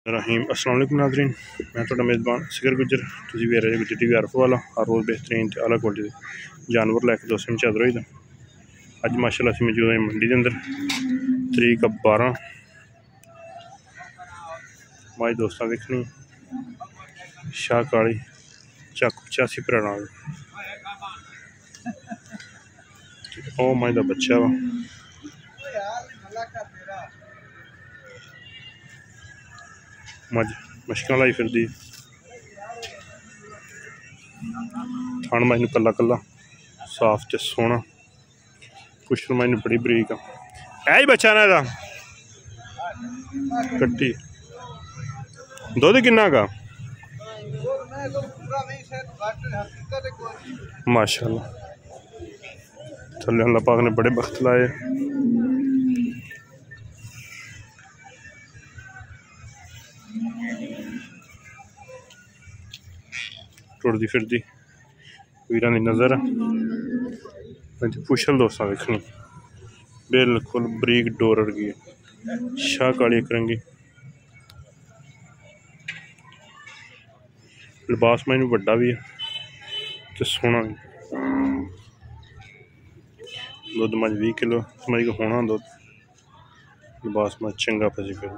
रहीम अस्सलाम वालेकुम नाज़रीन, मैं थोड़ा मेज़बान असगर गुजर। तुसीं वेख रहे गुजर टीवी आरफ वाला। हर रोज़ बेहतरीन ते आला क्वालिटी दे जानवर लैके दोस्तों में हाज़र होई दा। अज माशाअल्लाह असीं मौजूद हैं मंडी के अंदर। तरीक 12 माई दोस्तां देखनी शाह काली चक 85 भराना ओ माई का बच्चा वा। मज मशक लाई फिर थान माई कला कला साफ ते सोहना पुछल माई बड़ी बरीक है ही बच्चा ना एदा कट्टी दुध किन्ना का माशाअल्लाह थल्ले अल्लाह पाक ने बड़े बख्त लाए। टुरदी फिरदी वीरां दी नज़र पुछल दोस्तां देखनी बिल्कुल बरीक डोर वर्गी है। शाह काली इक रंगी लिबास मैनू बड़ा भी है तो सोहना भी। दुध मज 20 किलो समझ के होना दुध। लिबास मज चंगा फसी फिर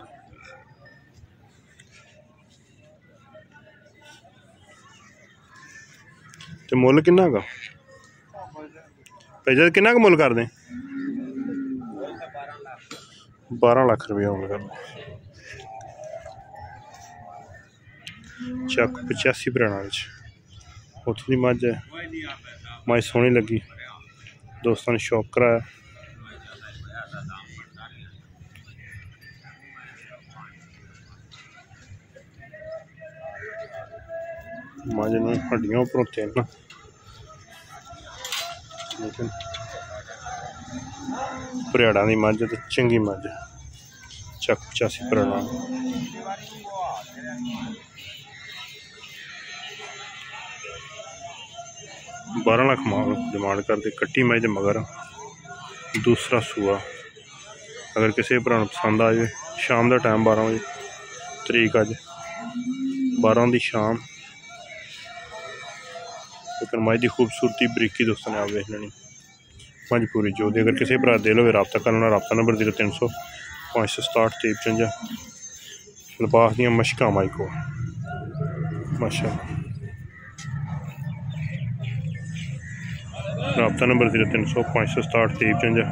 ते मुल किन्ना का पैसा किन्ना का मुल कर दें 12 लाख रुपया मुल कर दें। चक 85 भराना उत्थों की मज है। मज सोहनी लगी दोस्तों ने शौक कराया। मज ने हड्डियां उपरों तिन लेकिन भरियाड़ा की मज तो चंगी मज चक 85 भराना। 12 लाख डिमांड करते कट्टी मज मगर दूसरा सूआ। अगर किसी भरा पसंद आ जाए शाम का टाइम 12 बजे तरीक अज 12 की शाम। लेकिन मज की खूबसूरती बरीकी दोस्तों ने आप देख लेनी मज पूरी जो दी। अगर किसी भरा दिल हो रबता करना रबता नंबर 0300 567 53 लिबास दियाँ मशक माई को माशाअल्लाह। रबता नंबर 0300 567 53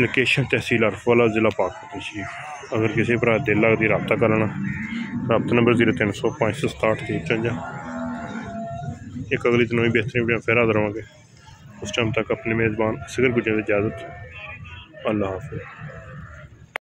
लोकेशन तहसील अरफवाला ज़िला पाकपतन शरीफ। अगर किसी भरा दिल लगती रबता करना रबता नंबर 0300 567 53। एक अगली दिन भी बेहतरीन वीडियो फिर हाजिर होंगे। उस टाइम तक अपने मेज़बान असगर गुजर इजाज़त। अल्लाह हाफ़िज़।